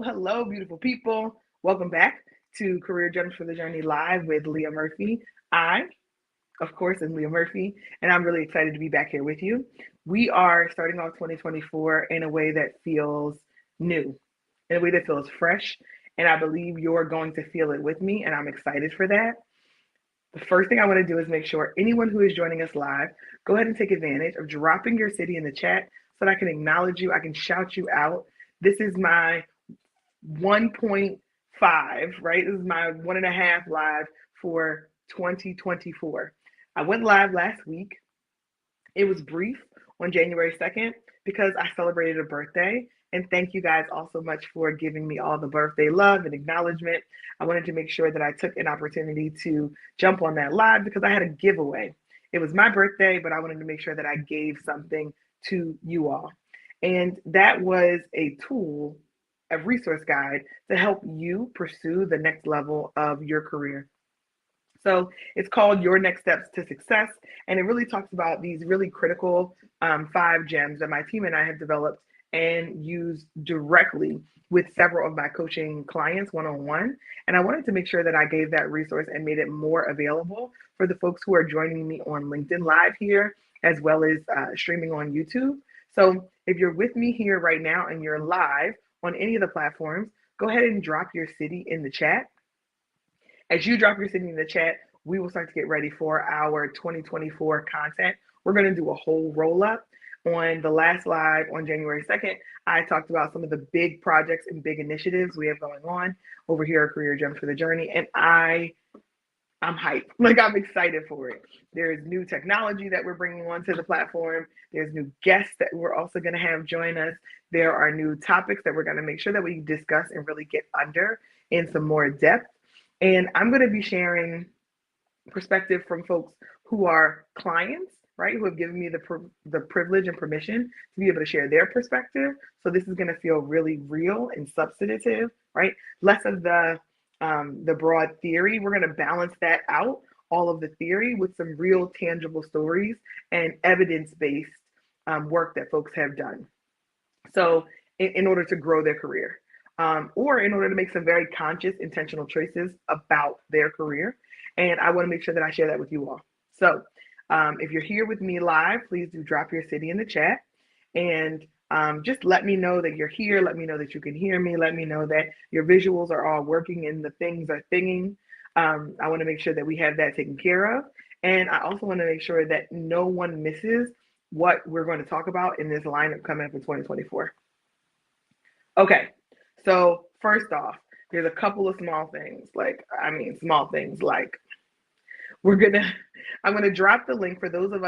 Hello, beautiful people. Welcome back to Career Gems for the Journey Live with Leah Murphy. I, of course, am Leah Murphy, and I'm really excited to be back here with you. We are starting off 2024 in a way that feels new, in a way that feels fresh, and I believe you're going to feel it with me, and I'm excited for that. The first thing I want to do is make sure anyone who is joining us live, go ahead and take advantage of dropping your city in the chat so that I can acknowledge you, I can shout you out. This is my 1.5, right? This is my 1.5 live for 2024. I went live last week. It was brief on January 2nd because I celebrated a birthday. And thank you guys all so much for giving me all the birthday love and acknowledgement. I wanted to make sure that I took an opportunity to jump on that live because I had a giveaway. It was my birthday, but I wanted to make sure that I gave something to you all. And that was a tool, a resource guide to help you pursue the next level of your career. So it's called Your Next Steps to Success. And it really talks about these really critical 5 gems that my team and I have developed and used directly with several of my coaching clients one-on-one. And I wanted to make sure that I gave that resource and made it more available for the folks who are joining me on LinkedIn Live here, as well as streaming on YouTube. So if you're with me here right now and you're live on any of the platforms, go ahead and drop your city in the chat. As you drop your city in the chat, we will start to get ready for our 2024 content. We're going to do a whole roll up. On the last live on January 2nd, I talked about some of the big projects and big initiatives we have going on over here at Career Gems for the Journey. And I'm hyped. Like, I'm excited for it. There's new technology that we're bringing onto the platform. There's new guests that we're also going to have join us. There are new topics that we're going to make sure that we discuss and really get under in some more depth. And I'm going to be sharing perspective from folks who are clients, right, who have given me the privilege and permission to be able to share their perspective. So this is going to feel really real and substantive, right? Less of the broad theory. We're going to balance that out, all of the theory, with some real tangible stories and evidence-based work that folks have done. So in order to grow their career, or in order to make some very conscious, intentional choices about their career. And I want to make sure that I share that with you all. So if you're here with me live, please do drop your city in the chat. And just let me know that you're here. Let me know that you can hear me. Let me know that your visuals are all working and the things are thinging. I want to make sure that we have that taken care of. And I also want to make sure that no one misses what we're going to talk about in this lineup coming up in 2024. Okay, so first off, there's a couple of small things, small things like I'm gonna drop the link for those of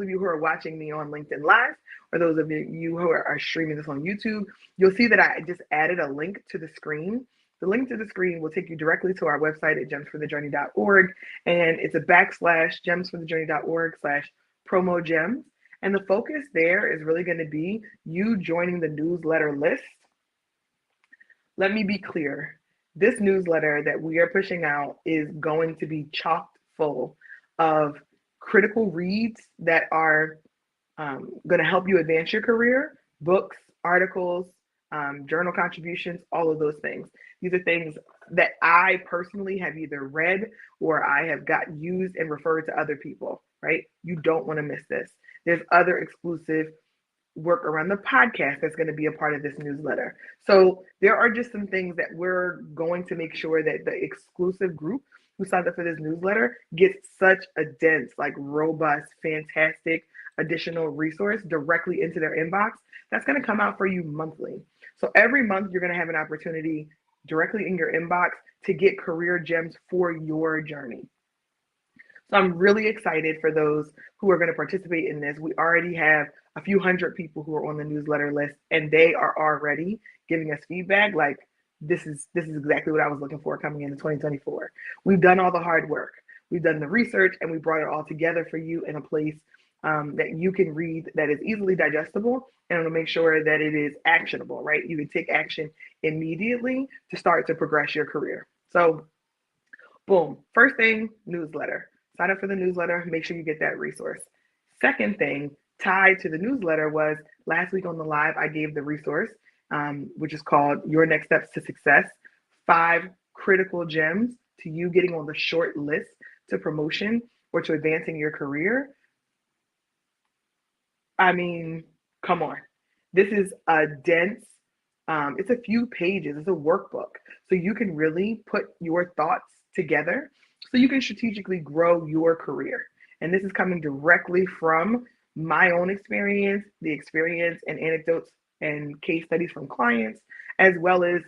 you who are watching me on LinkedIn Live, or those of you who are streaming this on YouTube. You'll see that I just added a link to the screen. The link to the screen will take you directly to our website at gemsforthejourney.org, and it's a /gemsforthejourney.org/promo gems. And the focus there is really going to be you joining the newsletter list. Let me be clear. This newsletter that we are pushing out is going to be chock full of critical reads that are going to help you advance your career, books, articles, journal contributions, all of those things. These are things that I personally have either read or I have got used and referred to other people, right? You don't want to miss this. There's other exclusive work around the podcast that's going to be a part of this newsletter. So there are just some things that we're going to make sure that the exclusive group who signed up for this newsletter gets such a dense, robust, fantastic additional resource directly into their inbox that's going to come out for you monthly. So every month you're going to have an opportunity directly in your inbox to get career gems for your journey. So I'm really excited for those who are going to participate in this. We already have a few hundred people who are on the newsletter list, and they are already giving us feedback like, this is exactly what I was looking for coming into 2024. We've done all the hard work. We've done the research, and we brought it all together for you in a place that you can read, that is easily digestible, and it'll make sure that it is actionable, right? You can take action immediately to start to progress your career. So, boom, first thing, newsletter. Sign up for the newsletter, make sure you get that resource. Second thing, tied to the newsletter, was last week on the live, I gave the resource, which is called Your Next Steps to Success, 5 critical gems to you getting on the short list to promotion or to advancing your career. I mean, come on. This is a dense, it's a few pages, it's a workbook. So you can really put your thoughts together so you can strategically grow your career. And this is coming directly from my own experience, the experience and anecdotes and case studies from clients, as well as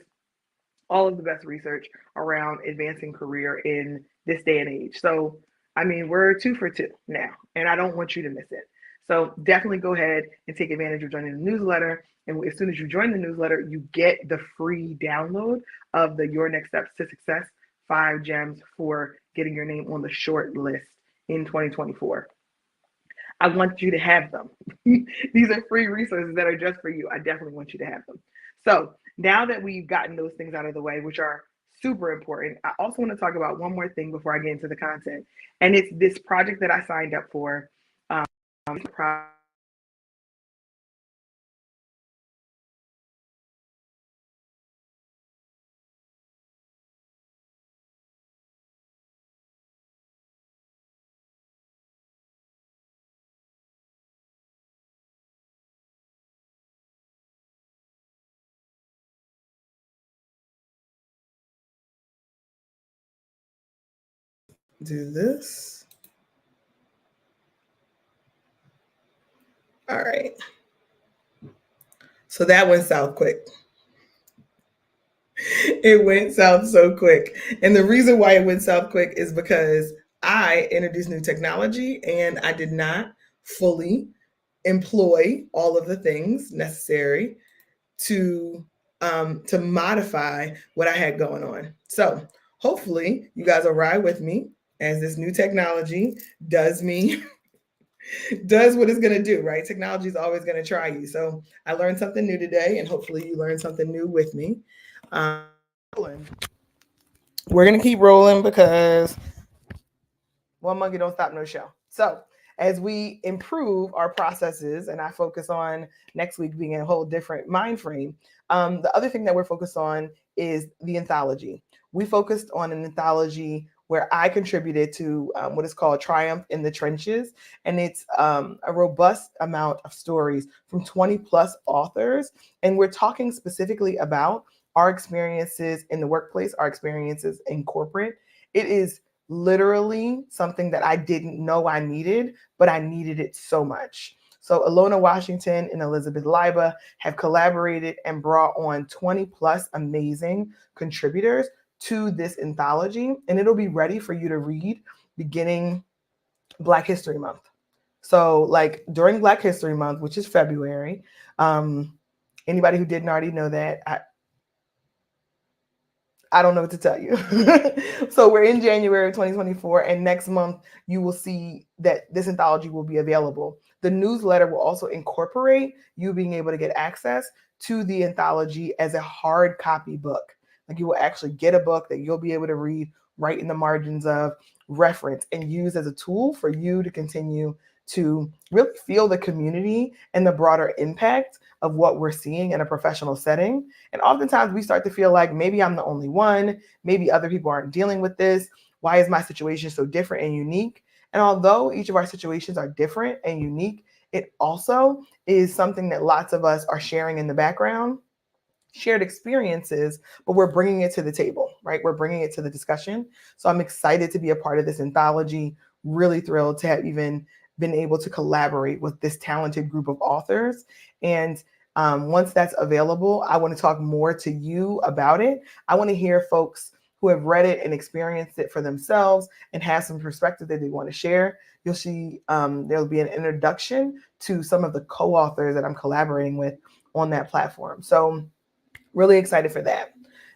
all of the best research around advancing career in this day and age. So, I mean, we're 2 for 2 now, and I don't want you to miss it. So, definitely go ahead and take advantage of joining the newsletter. And as soon as you join the newsletter, you get the free download of the Your Next Steps to Success 5 gems for getting your name on the short list in 2024. I want you to have them. These are free resources that are just for you. I definitely want you to have them. So now that we've gotten those things out of the way, which are super important, I also want to talk about one more thing before I get into the content. And it's this project that I signed up for. Do this. All right. So that went south quick. It went south so quick. And the reason why it went south quick is because I introduced new technology and I did not fully employ all of the things necessary to modify what I had going on. So hopefully you guys will ride with me as this new technology does me does what it's going to do, right? Technology is always going to try you. So I learned something new today, and hopefully you learned something new with me. We're going to keep rolling because one monkey don't stop no show. So as we improve our processes, and I focus on next week being a whole different mind frame, the other thing that we're focused on is the anthology. We focused on an anthology where I contributed to what is called Triumph in the Trenches. And it's a robust amount of stories from 20 plus authors. And we're talking specifically about our experiences in the workplace, our experiences in corporate. It is literally something that I didn't know I needed, but I needed it so much. So Alona Washington and Elizabeth Liba have collaborated and brought on 20 plus amazing contributors to this anthology, and it'll be ready for you to read beginning Black History Month. So like during Black History Month, which is February, anybody who didn't already know that, I don't know what to tell you. So we're in January of 2024, and next month you will see that this anthology will be available. The newsletter will also incorporate you being able to get access to the anthology as a hard copy book. Like you will actually get a book that you'll be able to read right in the margins of, reference, and use as a tool for you to continue to really feel the community and the broader impact of what we're seeing in a professional setting. And oftentimes we start to feel like maybe I'm the only one, maybe other people aren't dealing with this. Why is my situation so different and unique? And although each of our situations are different and unique, it also is something that lots of us are sharing in the background, shared experiences, but we're bringing it to the table, right? We're bringing it to the discussion. So I'm excited to be a part of this anthology, really thrilled to have even been able to collaborate with this talented group of authors. And once that's available, I want to talk more to you about it. I want to hear folks who have read it and experienced it for themselves and have some perspective that they want to share. You'll see there'll be an introduction to some of the co-authors that I'm collaborating with on that platform. So really excited for that.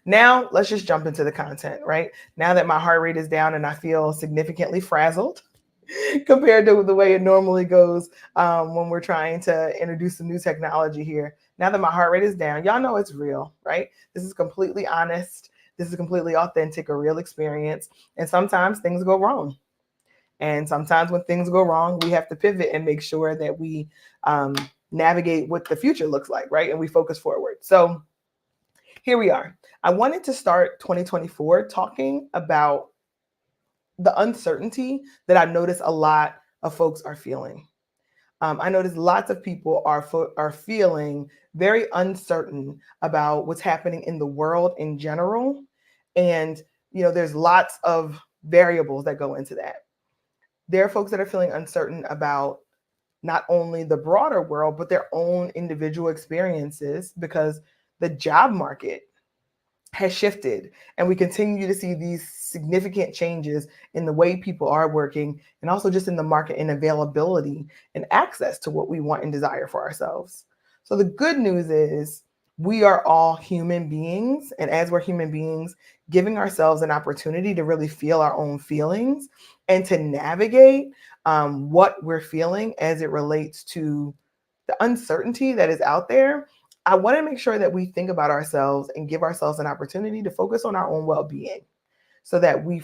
Now, let's just jump into the content, right? Now that my heart rate is down and I feel significantly frazzled compared to the way it normally goes when we're trying to introduce some new technology here. Now that my heart rate is down, y'all know it's real, right? This is completely honest. This is completely authentic, a real experience. And sometimes things go wrong. And sometimes when things go wrong, we have to pivot and make sure that we navigate what the future looks like, right? And we focus forward. So here we are. I wanted to start 2024 talking about the uncertainty that I notice a lot of folks are feeling. I notice lots of people are feeling very uncertain about what's happening in the world in general, and there's lots of variables that go into that. There are folks that are feeling uncertain about not only the broader world but their own individual experiences because the job market has shifted, and we continue to see these significant changes in the way people are working, and also just in the market and availability and access to what we want and desire for ourselves. So the good news is we are all human beings, and as we're human beings, giving ourselves an opportunity to really feel our own feelings and to navigate what we're feeling as it relates to the uncertainty that is out there. I want to make sure that we think about ourselves and give ourselves an opportunity to focus on our own well-being so that we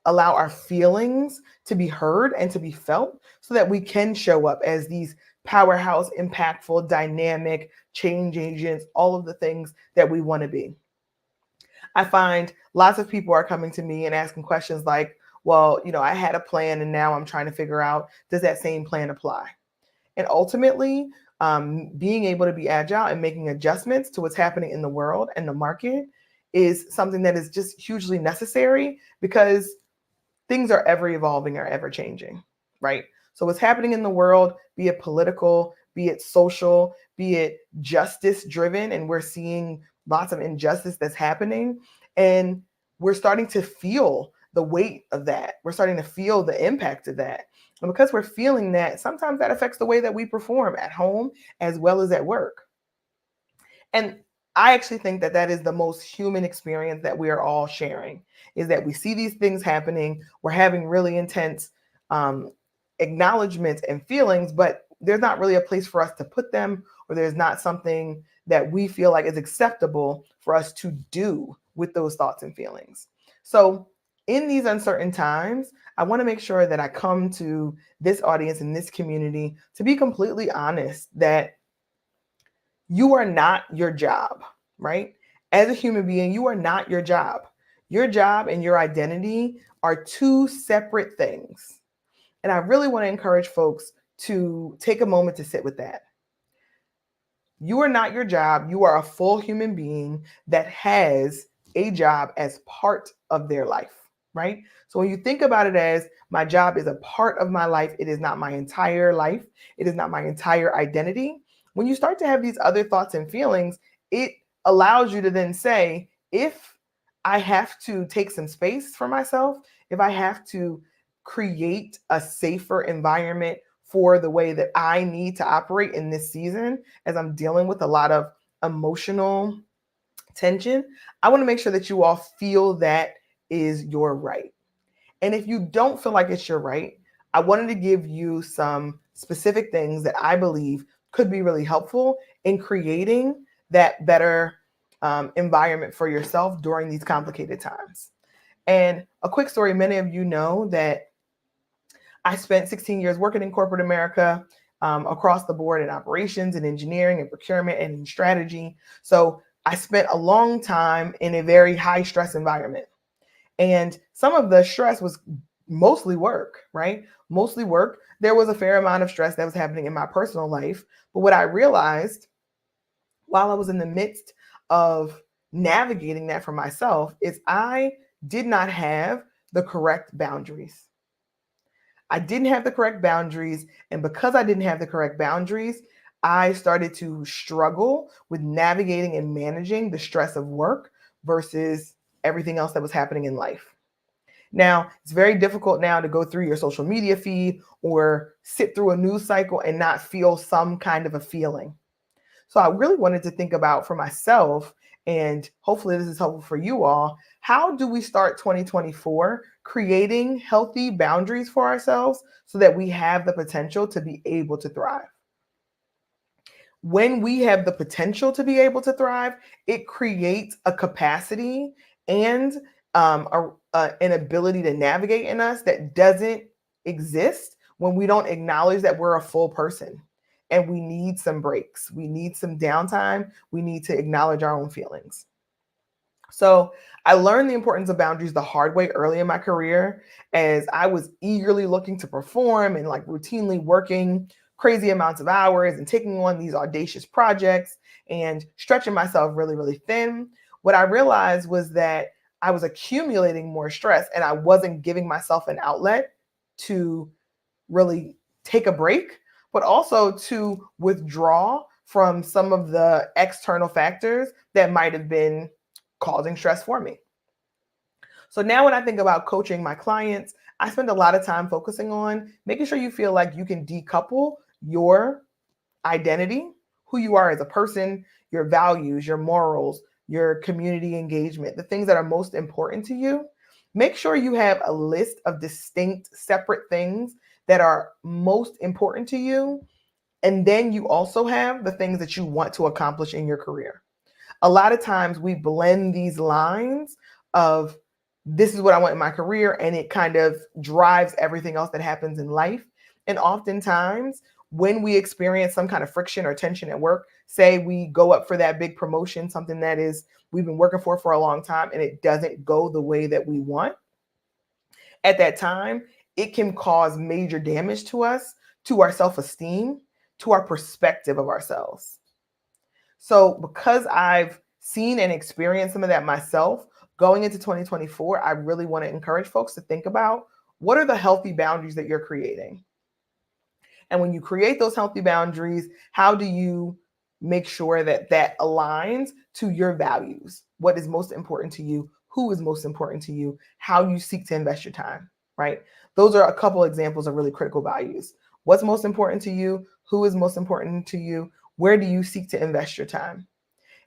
allow our feelings to be heard and to be felt so that we can show up as these powerhouse, impactful, dynamic change agents, all of the things that we want to be. I find lots of people are coming to me and asking questions like, well, I had a plan and now I'm trying to figure out, does that same plan apply? And ultimately, being able to be agile and making adjustments to what's happening in the world and the market is something that is just hugely necessary because things are ever evolving or ever changing, right? So what's happening in the world, be it political, be it social, be it justice driven, and we're seeing lots of injustice that's happening, and we're starting to feel the weight of that. We're starting to feel the impact of that. And because we're feeling that, sometimes that affects the way that we perform at home as well as at work. And I actually think that that is the most human experience that we are all sharing, is that we see these things happening. We're having really intense acknowledgments and feelings, but there's not really a place for us to put them, or there's not something that we feel like is acceptable for us to do with those thoughts and feelings. So in these uncertain times, I want to make sure that I come to this audience and this community to be completely honest that you are not your job, right? As a human being, you are not your job. Your job and your identity are two separate things. And I really want to encourage folks to take a moment to sit with that. You are not your job. You are a full human being that has a job as part of their life, right? So when you think about it as my job is a part of my life, it is not my entire life. It is not my entire identity. When you start to have these other thoughts and feelings, it allows you to then say, if I have to take some space for myself, if I have to create a safer environment for the way that I need to operate in this season, as I'm dealing with a lot of emotional tension, I want to make sure that you all feel that is your right. And if you don't feel like it's your right, I wanted to give you some specific things that I believe could be really helpful in creating that better environment for yourself during these complicated times. And a quick story, many of you know that I spent 16 years working in corporate America across the board in operations and engineering and procurement and in strategy. So I spent a long time in a very high stress environment. And some of the stress was mostly work, right? Mostly work. There was a fair amount of stress that was happening in my personal life. But what I realized while I was in the midst of navigating that for myself is I did not have the correct boundaries. I didn't have the correct boundaries. And because I didn't have the correct boundaries, I started to struggle with navigating and managing the stress of work versus everything else that was happening in life. Now, it's very difficult now to go through your social media feed or sit through a news cycle and not feel some kind of a feeling. So I really wanted to think about for myself and hopefully this is helpful for you all. How do we start 2024 creating healthy boundaries for ourselves so that we have the potential to be able to thrive? When we have the potential to be able to thrive, it creates a capacity and an ability to navigate in us that doesn't exist when we don't acknowledge that we're a full person and we need some breaks. We need some downtime. We need to acknowledge our own feelings. So I learned the importance of boundaries the hard way early in my career as I was eagerly looking to perform and like routinely working crazy amounts of hours and taking on these audacious projects and stretching myself really, really thin. What I realized was that I was accumulating more stress and I wasn't giving myself an outlet to really take a break, but also to withdraw from some of the external factors that might have been causing stress for me. So now when I think about coaching my clients, I spend a lot of time focusing on making sure you feel like you can decouple your identity, who you are as a person, your values, your morals, your community engagement, the things that are most important to you. Make sure you have a list of distinct, separate things that are most important to you. And then you also have the things that you want to accomplish in your career. A lot of times we blend these lines of this is what I want in my career, and it kind of drives everything else that happens in life. And oftentimes, when we experience some kind of friction or tension at work, say we go up for that big promotion, something that is we've been working for a long time, and it doesn't go the way that we want, at that time, it can cause major damage to us, to our self-esteem, to our perspective of ourselves. So because I've seen and experienced some of that myself, going into 2024, I really want to encourage folks to think about what are the healthy boundaries that you're creating? And when you create those healthy boundaries, how do you make sure that that aligns to your values? What is most important to you? Who is most important to you? How you seek to invest your time, right? Those are a couple examples of really critical values. What's most important to you? Who is most important to you? Where do you seek to invest your time?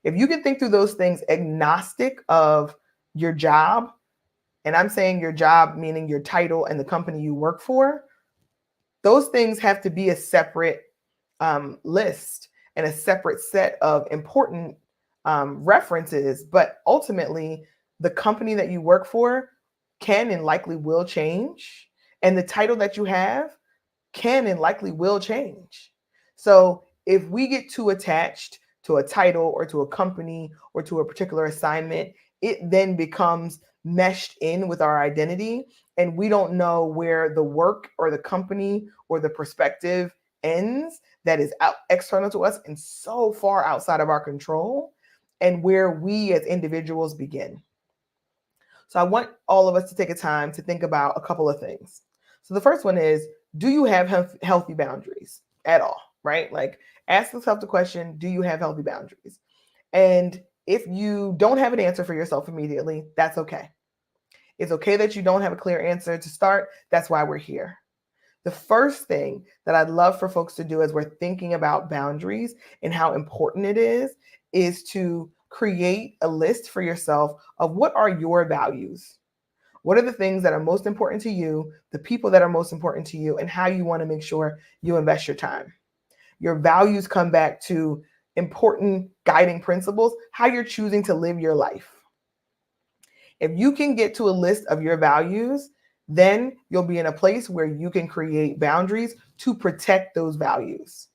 If you can think through those things agnostic of your job, and I'm saying your job meaning your title and the company you work for, those things have to be a separate list and a separate set of important references. But ultimately, the company that you work for can and likely will change. And the title that you have can and likely will change. So if we get too attached to a title or to a company or to a particular assignment, it then becomes meshed in with our identity, and we don't know where the work or the company or the perspective ends that is external to us and so far outside of our control, and where we as individuals begin. So I want all of us to take a time to think about a couple of things. So the first one is, do you have healthy boundaries at all, right? Like ask yourself the question, do you have healthy boundaries? And if you don't have an answer for yourself immediately, that's okay. It's okay that you don't have a clear answer to start. That's why we're here. The first thing that I'd love for folks to do as we're thinking about boundaries and how important it is to create a list for yourself of what are your values. What are the things that are most important to you, the people that are most important to you, and how you want to make sure you invest your time. Your values come back to important guiding principles, how you're choosing to live your life. If you can get to a list of your values, then you'll be in a place where you can create boundaries to protect those values.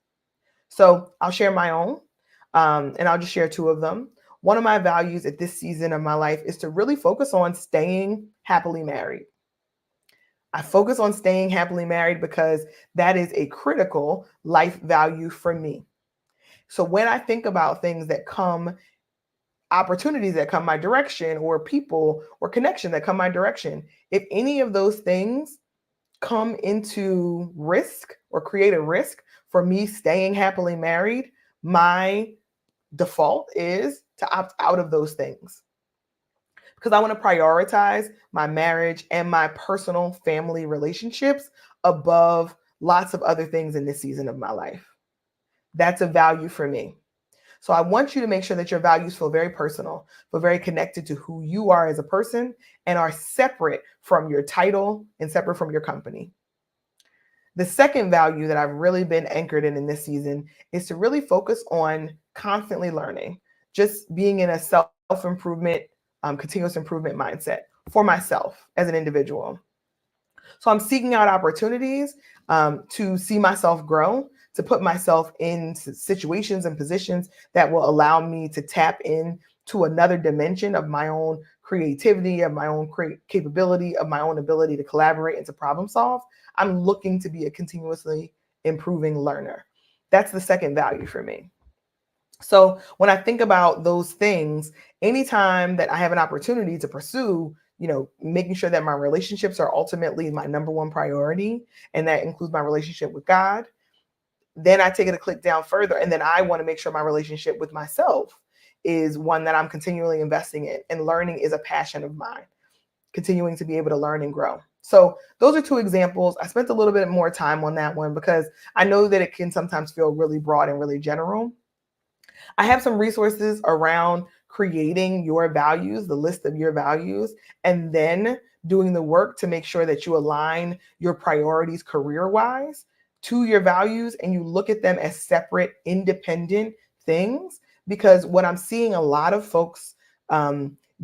So I'll share my own, and I'll just share two of them. One of my values at this season of my life is to really focus on staying happily married. I focus on staying happily married because that is a critical life value for me. So when I think about things that come, opportunities that come my direction, or people or connection that come my direction, if any of those things come into risk or create a risk for me staying happily married, my default is to opt out of those things because I want to prioritize my marriage and my personal family relationships above lots of other things in this season of my life. That's a value for me. So I want you to make sure that your values feel very personal, feel very connected to who you are as a person, and are separate from your title and separate from your company. The second value that I've really been anchored in this season is to really focus on constantly learning, just being in a self-improvement, continuous improvement mindset for myself as an individual. So I'm seeking out opportunities to see myself grow, to put myself in situations and positions that will allow me to tap in to another dimension of my own creativity, of my own capability, of my own ability to collaborate and to problem solve. I'm looking to be a continuously improving learner. That's the second value for me. So when I think about those things, anytime that I have an opportunity to pursue, making sure that my relationships are ultimately my number one priority, and that includes my relationship with God, then I take it a click down further. And then I want to make sure my relationship with myself is one that I'm continually investing in. And learning is a passion of mine, continuing to be able to learn and grow. So those are two examples. I spent a little bit more time on that one because I know that it can sometimes feel really broad and really general. I have some resources around creating your values, the list of your values, and then doing the work to make sure that you align your priorities career-wise to your values and you look at them as separate, independent things. Because what I'm seeing a lot of folks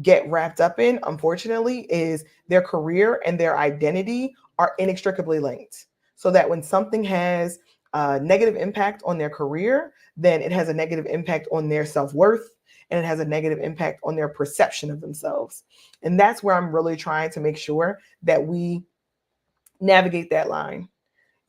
get wrapped up in, unfortunately, is their career and their identity are inextricably linked. So that when something has a negative impact on their career, then it has a negative impact on their self-worth, and it has a negative impact on their perception of themselves. And that's where I'm really trying to make sure that we navigate that line.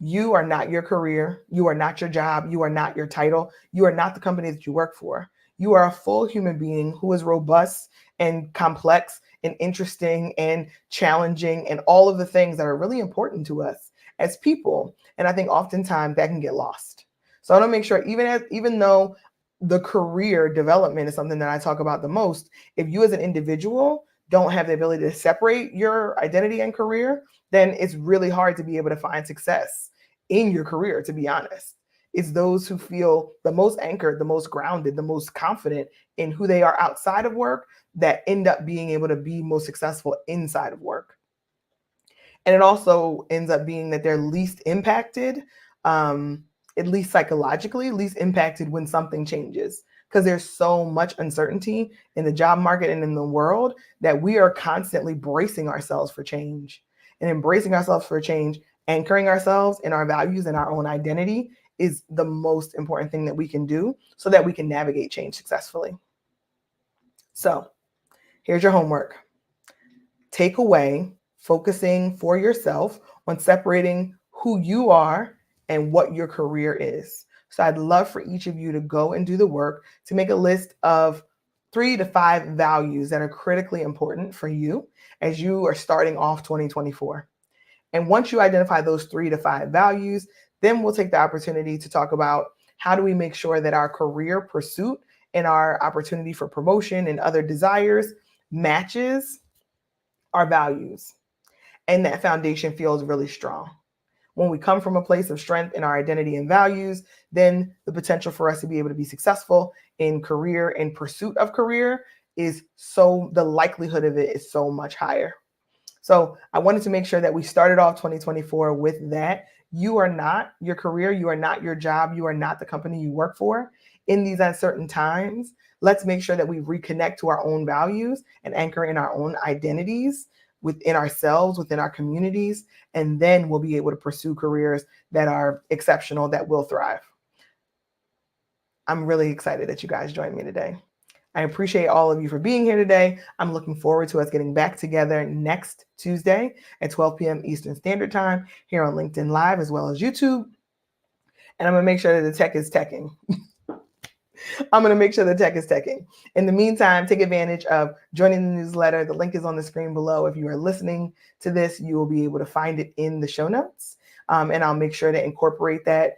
You are not your career. You are not your job. You are not your title. You are not the company that you work for. You are a full human being who is robust and complex and interesting and challenging and all of the things that are really important to us as people. And I think oftentimes that can get lost. So I want to make sure, even though the career development is something that I talk about the most, if you as an individual don't have the ability to separate your identity and career, then it's really hard to be able to find success in your career, to be honest. It's those who feel the most anchored, the most grounded, the most confident in who they are outside of work that end up being able to be most successful inside of work. And it also ends up being that they're least impacted, at least psychologically, least impacted when something changes. Because there's so much uncertainty in the job market and in the world that we are constantly bracing ourselves for change. And embracing ourselves for change, anchoring ourselves in our values and our own identity is the most important thing that we can do so that we can navigate change successfully. So here's your homework. Take away focusing for yourself on separating who you are and what your career is. So I'd love for each of you to go and do the work to make a list of 3 to 5 values that are critically important for you as you are starting off 2024. And once you identify those 3 to 5 values, then we'll take the opportunity to talk about how do we make sure that our career pursuit and our opportunity for promotion and other desires matches our values. And that foundation feels really strong. When we come from a place of strength in our identity and values, then the potential for us to be able to be successful in career and pursuit of career is the likelihood of it is so much higher. So I wanted to make sure that we started off 2024 with that. You are not your career. You are not your job. You are not the company you work for. In these uncertain times, let's make sure that we reconnect to our own values and anchor in our own identities within ourselves, within our communities, and then we'll be able to pursue careers that are exceptional, that will thrive. I'm really excited that you guys joined me today. I appreciate all of you for being here today. I'm looking forward to us getting back together next Tuesday at 12 p.m. Eastern Standard Time here on LinkedIn Live as well as YouTube. And I'm going to make sure that the tech is teching. I'm going to make sure the tech is teching. In the meantime, take advantage of joining the newsletter. The link is on the screen below. If you are listening to this, you will be able to find it in the show notes. And I'll make sure to incorporate that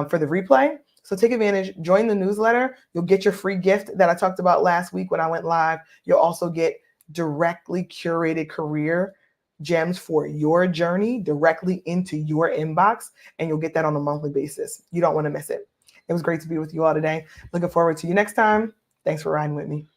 for the replay. So take advantage, join the newsletter. You'll get your free gift that I talked about last week when I went live. You'll also get directly curated career gems for your journey directly into your inbox. And you'll get that on a monthly basis. You don't want to miss it. It was great to be with you all today. Looking forward to you next time. Thanks for riding with me.